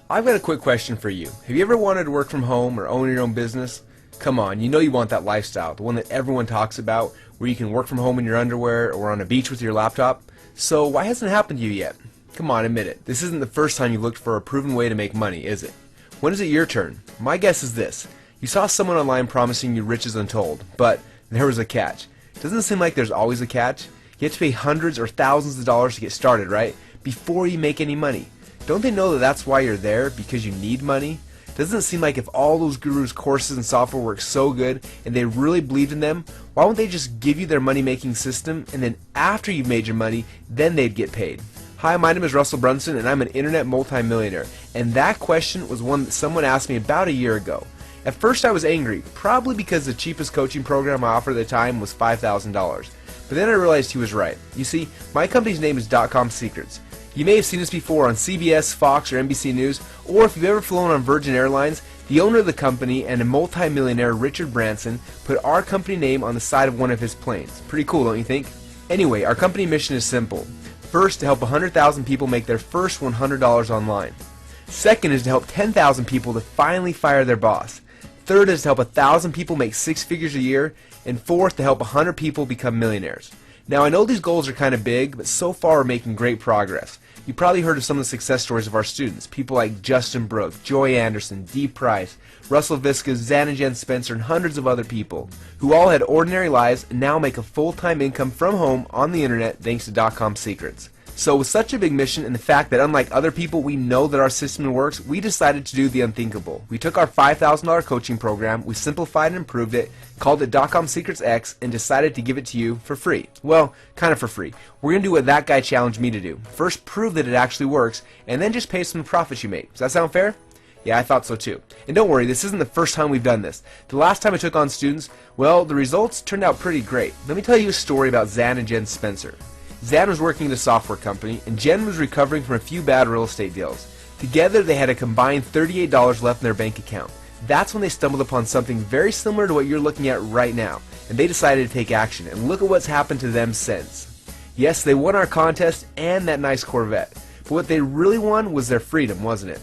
I've got a quick question for you. Have you ever wanted to work from home or own your own business? Come on, you know you want that lifestyle, the one that everyone talks about, where you can work from home in your underwear or on a beach with your laptop. So why hasn't it happened to you yet? Come on, admit it. This isn't the first time you looked for a proven way to make money, is it? When is it your turn? My guess is this. You saw someone online promising you riches untold, but there was a catch. Doesn't it seem like there's always a catch? You have to pay hundreds or thousands of dollars to get started, right? Before you make any money. Don't they know that that's why you're there? Because you need money? Doesn't it seem like if all those gurus' courses and software work so good and they really believed in them, why won't they just give you their money-making system and then after you've made your money, then they'd get paid? Hi, my name is Russell Brunson and I'm an internet multimillionaire. And that question was one that someone asked me about a year ago. At first I was angry, probably because the cheapest coaching program I offered at the time was $5,000. But then I realized he was right. You see, my company's name is DotComSecret. You may have seen this before on CBS, Fox, or NBC News, or if you've ever flown on Virgin Airlines, the owner of the company and a multi-millionaire, Richard Branson, put our company name on the side of one of his planes. Pretty cool, don't you think? Anyway, our company mission is simple. First, to help 100,000 people make their first $100 online. Second is to help 10,000 people to finally fire their boss. Third is to help 1,000 people make 6 figures a year. And fourth, to help 100 people become millionaires. Now, I know these goals are kind of big, but so far we're making great progress. You probably heard of some of the success stories of our students, people like Justin Brooke, Joy Anderson, Dee Price, Russell Viscas, Zan and Jen Spencer, and hundreds of other people, who all had ordinary lives and now make a full-time income from home on the internet thanks to DotComSecret. So with such a big mission and the fact that unlike other people we know that our system works, we decided to do the unthinkable. We took our $5,000 coaching program, we simplified and improved it, called it DotComSecret X, and decided to give it to you for free. Well, kind of for free. We're going to do what that guy challenged me to do. First prove that it actually works, and then just pay some of the profits you made. Does that sound fair? Yeah, I thought so too. And don't worry, this isn't the first time we've done this. The last time I took on students, well, the results turned out pretty great. Let me tell you a story about Zan and Jen Spencer. Zan was working at a software company, and Jen was recovering from a few bad real estate deals. Together, they had a combined $38 left in their bank account. That's when they stumbled upon something very similar to what you're looking at right now, and they decided to take action, and look at what's happened to them since. Yes, they won our contest and that nice Corvette, but what they really won was their freedom, wasn't it?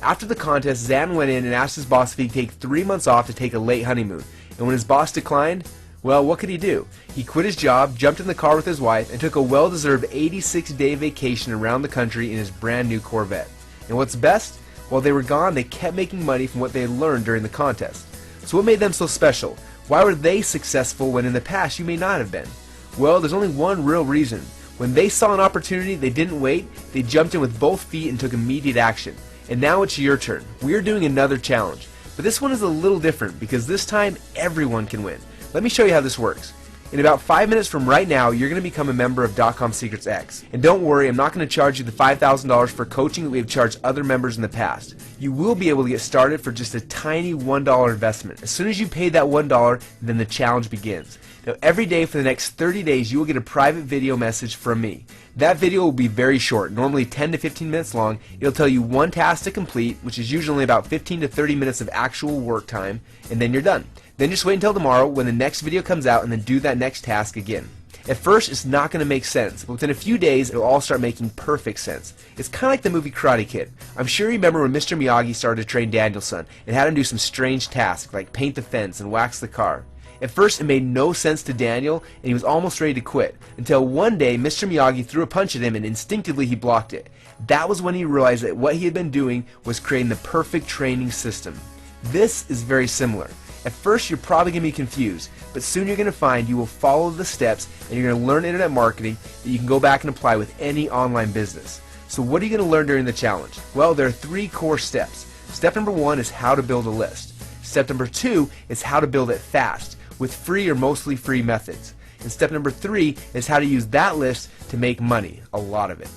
After the contest, Zan went in and asked his boss if he'd take 3 months off to take a late honeymoon, and when his boss declined, well, what could he do? He quit his job, jumped in the car with his wife, and took a well-deserved 86-day vacation around the country in his brand new Corvette. And what's best? While they were gone, they kept making money from what they had learned during the contest. So what made them so special? Why were they successful when in the past you may not have been? Well, there's only one real reason. When they saw an opportunity, they didn't wait, they jumped in with both feet and took immediate action. And now it's your turn. We're doing another challenge. But this one is a little different because this time everyone can win. Let me show you how this works. In about 5 minutes from right now, you're going to become a member of DotComSecret X. And don't worry, I'm not going to charge you the $5,000 for coaching that we have charged other members in the past. You will be able to get started for just a tiny $1 investment. As soon as you pay that $1, then the challenge begins. Now, every day for the next 30 days, you will get a private video message from me. That video will be very short, normally 10 to 15 minutes long. It'll tell you one task to complete, which is usually about 15 to 30 minutes of actual work time, and then you're done. Then just wait until tomorrow when the next video comes out and then do that next task again. At first, it's not going to make sense, but within a few days, it'll all start making perfect sense. It's kind of like the movie Karate Kid. I'm sure you remember when Mr. Miyagi started to train Daniel's son and had him do some strange tasks like paint the fence and wax the car. At first, it made no sense to Daniel, and he was almost ready to quit, until one day Mr. Miyagi threw a punch at him and instinctively he blocked it. That was when he realized that what he had been doing was creating the perfect training system. This is very similar. At first, you're probably going to be confused, but soon you're going to find you will follow the steps and you're going to learn internet marketing that you can go back and apply with any online business. So what are you going to learn during the challenge? Well, there are 3 core steps. Step number 1 is how to build a list. Step number 2 is how to build it fast with free or mostly free methods. And step number 3 is how to use that list to make money, a lot of it.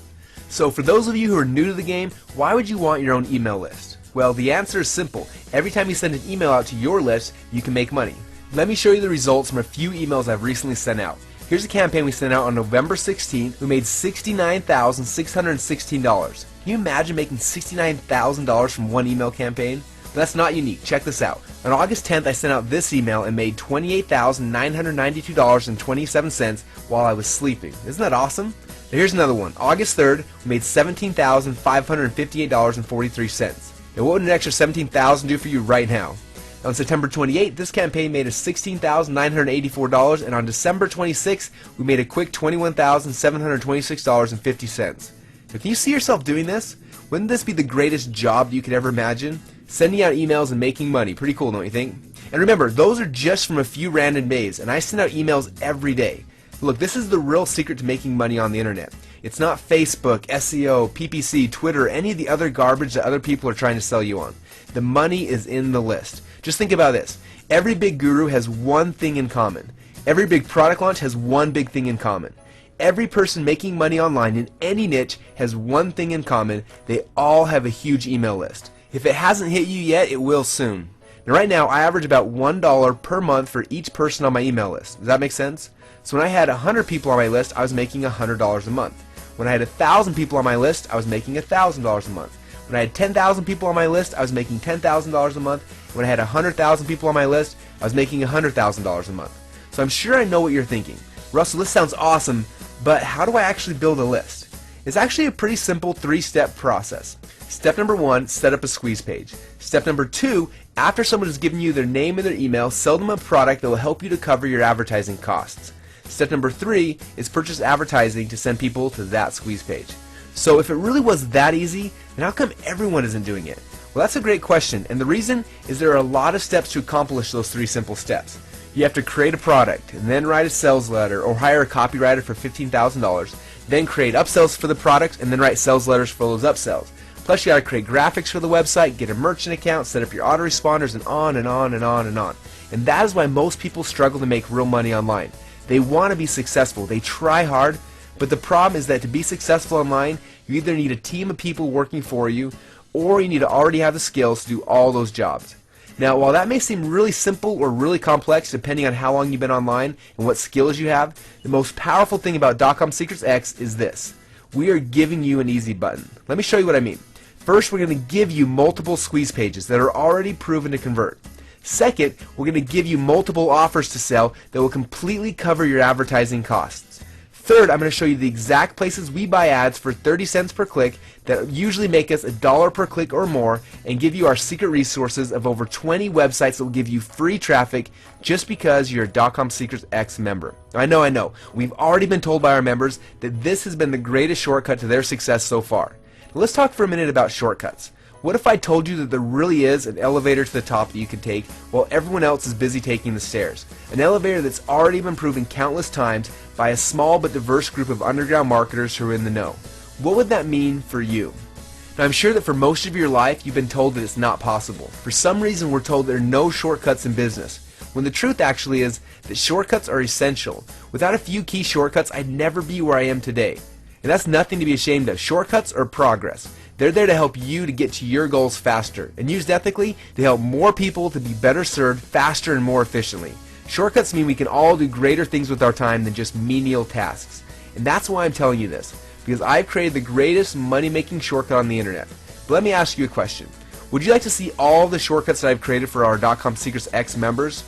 So for those of you who are new to the game, why would you want your own email list? Well, the answer is simple. Every time you send an email out to your list, you can make money. Let me show you the results from a few emails I've recently sent out. Here's a campaign we sent out on November 16th. We made $69,616. Can you imagine making $69,000 from one email campaign? But that's not unique. Check this out. On August 10th, I sent out this email and made $28,992.27 while I was sleeping. Isn't that awesome? Now here's another one. August 3rd, we made $17,558.43. Now what would an extra $17,000 do for you right now? On September 28th, this campaign made us $16,984, and on December 26th, we made a quick $21,726.50. Now, can you see yourself doing this? Wouldn't this be the greatest job you could ever imagine? Sending out emails and making money. Pretty cool, don't you think? And remember, those are just from a few random days, and I send out emails every day. Look, this is the real secret to making money on the internet. It's not Facebook, SEO, PPC, Twitter, any of the other garbage that other people are trying to sell you on. The money is in the list. Just think about this. Every big guru has one thing in common. Every big product launch has one big thing in common. Every person making money online in any niche has one thing in common. They all have a huge email list. If it hasn't hit you yet, it will soon. Now, right now, I average about $1 per month for each person on my email list. Does that make sense? So when I had 100 people on my list, I was making $100 a month. When I had 1,000 people on my list, I was making $1,000 a month. When I had 10,000 people on my list, I was making $10,000 a month. When I had 100,000 people on my list, I was making $100,000 a month. So I'm sure I know what you're thinking. Russell, this sounds awesome, but how do I actually build a list? It's actually a pretty simple 3-step process. Step number 1, set up a squeeze page. Step number 2, after someone has given you their name and their email, sell them a product that will help you to cover your advertising costs. Step number 3 is purchase advertising to send people to that squeeze page. So if it really was that easy, then how come everyone isn't doing it? Well, that's a great question, and the reason is there are a lot of steps to accomplish those 3 simple steps. You have to create a product, and then write a sales letter, or hire a copywriter for $15,000, then create upsells for the product, and then write sales letters for those upsells. Plus, you got to create graphics for the website, get a merchant account, set up your autoresponders, and on and on and on and on. And that is why most people struggle to make real money online. They want to be successful, they try hard, but the problem is that to be successful online, you either need a team of people working for you, or you need to already have the skills to do all those jobs. Now, while that may seem really simple or really complex depending on how long you've been online and what skills you have, the most powerful thing about DotComSecret X is this. We are giving you an easy button. Let me show you what I mean. First, we're going to give you multiple squeeze pages that are already proven to convert. Second, we're going to give you multiple offers to sell that will completely cover your advertising costs. Third, I'm going to show you the exact places we buy ads for 30 cents per click that usually make us $1 per click or more, and give you our secret resources of over 20 websites that will give you free traffic just because you're a DotComSecret X member. I know. We've already been told by our members that this has been the greatest shortcut to their success so far. Now, let's talk for a minute about shortcuts. What if I told you that there really is an elevator to the top that you can take while everyone else is busy taking the stairs? An elevator that's already been proven countless times by a small but diverse group of underground marketers who are in the know. What would that mean for you? Now, I'm sure that for most of your life you've been told that it's not possible. For some reason we're told there are no shortcuts in business, when the truth actually is that shortcuts are essential. Without a few key shortcuts, I'd never be where I am today. And that's nothing to be ashamed of. Shortcuts are progress. They're there to help you to get to your goals faster, and used ethically to help more people to be better served faster and more efficiently. Shortcuts mean we can all do greater things with our time than just menial tasks. And that's why I'm telling you this, because I've created the greatest money-making shortcut on the internet. But let me ask you a question. Would you like to see all the shortcuts that I've created for our DotComSecret X members?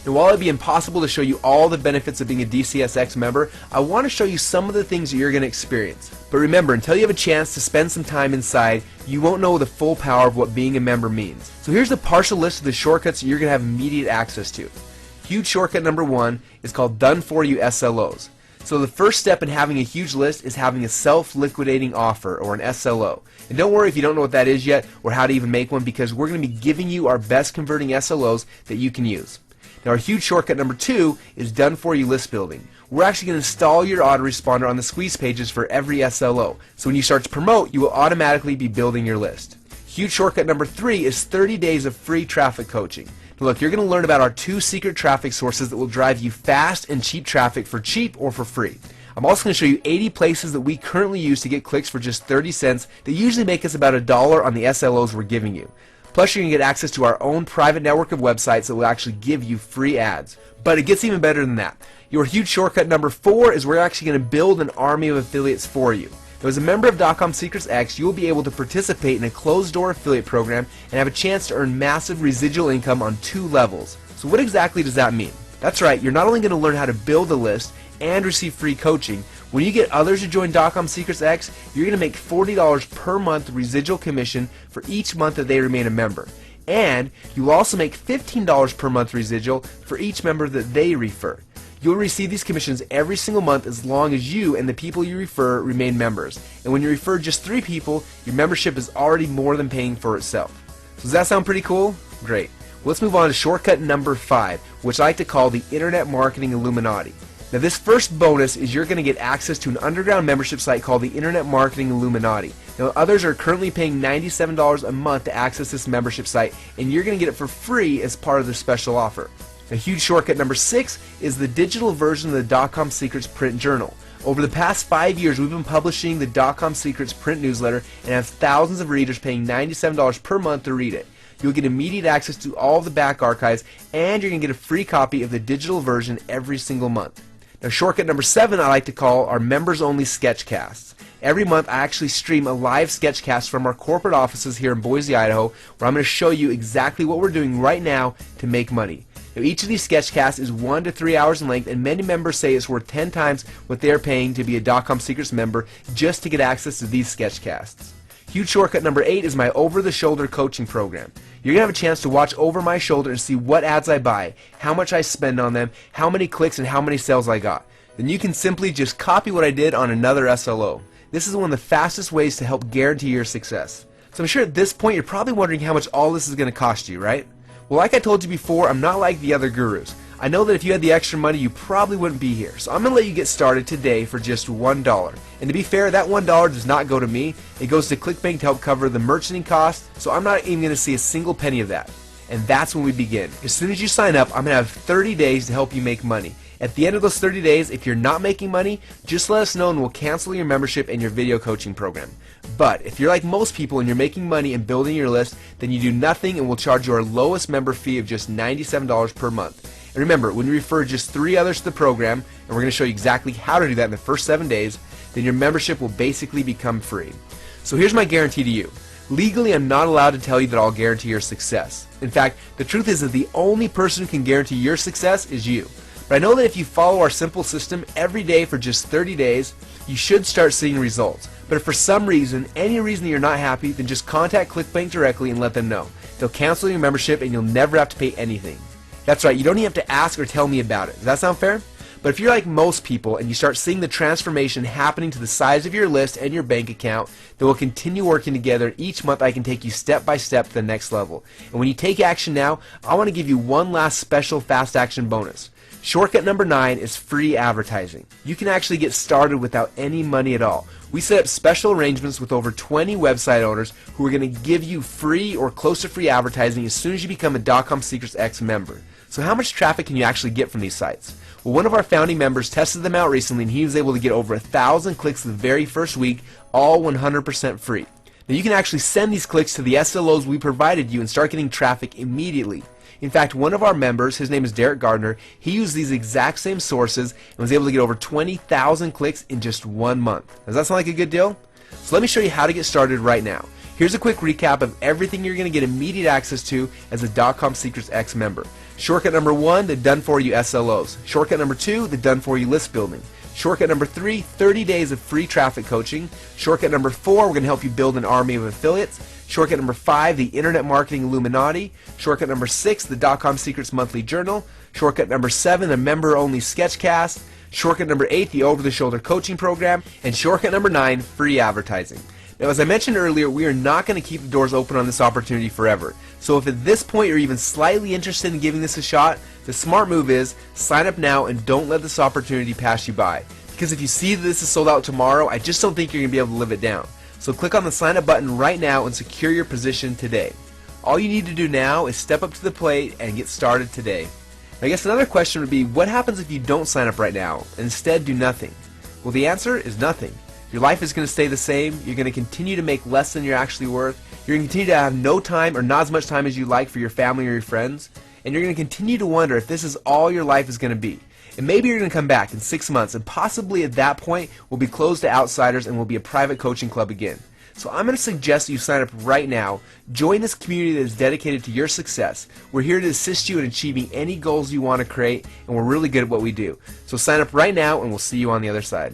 And while it'd be impossible to show you all the benefits of being a DCSX member, I want to show you some of the things that you're going to experience. But remember, until you have a chance to spend some time inside, you won't know the full power of what being a member means. So here's a partial list of the shortcuts that you're going to have immediate access to. Huge shortcut number 1 is called Done For You SLOs. So the first step in having a huge list is having a self-liquidating offer, or an SLO. And don't worry if you don't know what that is yet or how to even make one, because we're going to be giving you our best converting SLOs that you can use. Now, our huge shortcut number 2 is Done For You list building. We're actually going to install your autoresponder on the squeeze pages for every SLO. So when you start to promote, you will automatically be building your list. Huge shortcut number 3 is 30 days of free traffic coaching. Now look, you're going to learn about our 2 secret traffic sources that will drive you fast and cheap traffic for cheap or for free. I'm also going to show you 80 places that we currently use to get clicks for just 30 cents that usually make us about $1 on the SLOs we're giving you. Plus, you're going to get access to our own private network of websites that will actually give you free ads. But it gets even better than that. Your huge shortcut number 4 is we're actually going to build an army of affiliates for you. Now, as a member of DotComSecret X, you will be able to participate in a closed-door affiliate program and have a chance to earn massive residual income on 2 levels. So what exactly does that mean? That's right, you're not only going to learn how to build a list and receive free coaching, When you get others to join DotComSecret X, you're going to make $40 per month residual commission for each month that they remain a member. And you'll also make $15 per month residual for each member that they refer. You'll receive these commissions every single month as long as you and the people you refer remain members. And when you refer just 3 people, your membership is already more than paying for itself. So does that sound pretty cool? Great. Well, let's move on to shortcut number 5, which I like to call the Internet Marketing Illuminati. Now this first bonus is you're going to get access to an underground membership site called the Internet Marketing Illuminati. Now others are currently paying $97 a month to access this membership site, and you're going to get it for free as part of their special offer. A huge shortcut number 6 is the digital version of the DotComSecrets print journal. Over the past 5 years, we've been publishing the DotComSecrets print newsletter and have thousands of readers paying $97 per month to read it. You'll get immediate access to all of the back archives, and you're going to get a free copy of the digital version every single month. Now shortcut number 7 I like to call our members-only sketchcasts. Every month I actually stream a live sketchcast from our corporate offices here in Boise, Idaho, where I'm going to show you exactly what we're doing right now to make money. Now, each of these sketchcasts is 1 to 3 hours in length, and many members say it's worth 10 times what they're paying to be a DotComSecrets member just to get access to these sketchcasts. Huge shortcut number 8 is my over-the-shoulder coaching program. You're going to have a chance to watch over my shoulder and see what ads I buy, how much I spend on them, how many clicks and how many sales I got. Then you can simply just copy what I did on another SLO. This is one of the fastest ways to help guarantee your success. So I'm sure at this point you're probably wondering how much all this is going to cost you, right? Well, like I told you before, I'm not like the other gurus. I know that if you had the extra money, you probably wouldn't be here. So I'm going to let you get started today for just $1. And to be fair, that $1 does not go to me. It goes to ClickBank to help cover the merchanting costs, so I'm not even going to see a single penny of that. And that's when we begin. As soon as you sign up, I'm going to have 30 days to help you make money. At the end of those 30 days, if you're not making money, just let us know and we'll cancel your membership and your video coaching program. But if you're like most people and you're making money and building your list, then you do nothing and we'll charge you our lowest member fee of just $97 per month. And remember, when you refer just 3 others to the program, and we're going to show you exactly how to do that in the first 7 days, then your membership will basically become free. So here's my guarantee to you. Legally, I'm not allowed to tell you that I'll guarantee your success. In fact, the truth is that the only person who can guarantee your success is you. But I know that if you follow our simple system every day for just 30 days, you should start seeing results. But if for some reason, any reason that you're not happy, then just contact ClickBank directly and let them know. They'll cancel your membership and you'll never have to pay anything. That's right, you don't even have to ask or tell me about it. Does that sound fair? But if you're like most people and you start seeing the transformation happening to the size of your list and your bank account, then we'll continue working together. Each month I can take you step by step to the next level. And when you take action now, I want to give you one last special fast action bonus. Shortcut number 9 is free advertising. You can actually get started without any money at all. We set up special arrangements with over 20 website owners who are going to give you free or close to free advertising as soon as you become a DotComSecrets X member. So how much traffic can you actually get from these sites? Well, one of our founding members tested them out recently and he was able to get over 1,000 clicks the very first week, all 100% free. Now you can actually send these clicks to the SLOs we provided you and start getting traffic immediately. In fact, one of our members, his name is Derek Gardner, he used these exact same sources and was able to get over 20,000 clicks in just 1 month. Does that sound like a good deal? So let me show you how to get started right now. Here's a quick recap of everything you're going to get immediate access to as a DotComSecrets X member. Shortcut number 1, the done-for-you SLOs. Shortcut number 2, the done-for-you list building. Shortcut number 3, 30 days of free traffic coaching. Shortcut number 4, we're going to help you build an army of affiliates. Shortcut number 5, the Internet Marketing Illuminati. Shortcut number 6, the DotComSecrets Monthly Journal. Shortcut number 7, the member-only sketchcast. Shortcut number 8, the over-the-shoulder coaching program. And shortcut number 9, free advertising. Now, as I mentioned earlier, we are not going to keep the doors open on this opportunity forever. So if at this point you're even slightly interested in giving this a shot, the smart move is sign up now and don't let this opportunity pass you by. Because if you see that this is sold out tomorrow, I just don't think you're going to be able to live it down. So click on the sign up button right now and secure your position today. All you need to do now is step up to the plate and get started today. I guess another question would be, what happens if you don't sign up right now and instead do nothing? Well, the answer is nothing. Your life is going to stay the same. You're going to continue to make less than you're actually worth. You're going to continue to have no time or not as much time as you like for your family or your friends. And you're going to continue to wonder if this is all your life is going to be. And maybe you're going to come back in 6 months and possibly at that point we'll be closed to outsiders and we'll be a private coaching club again. So I'm going to suggest that you sign up right now. Join this community that is dedicated to your success. We're here to assist you in achieving any goals you want to create, and we're really good at what we do. So sign up right now and we'll see you on the other side.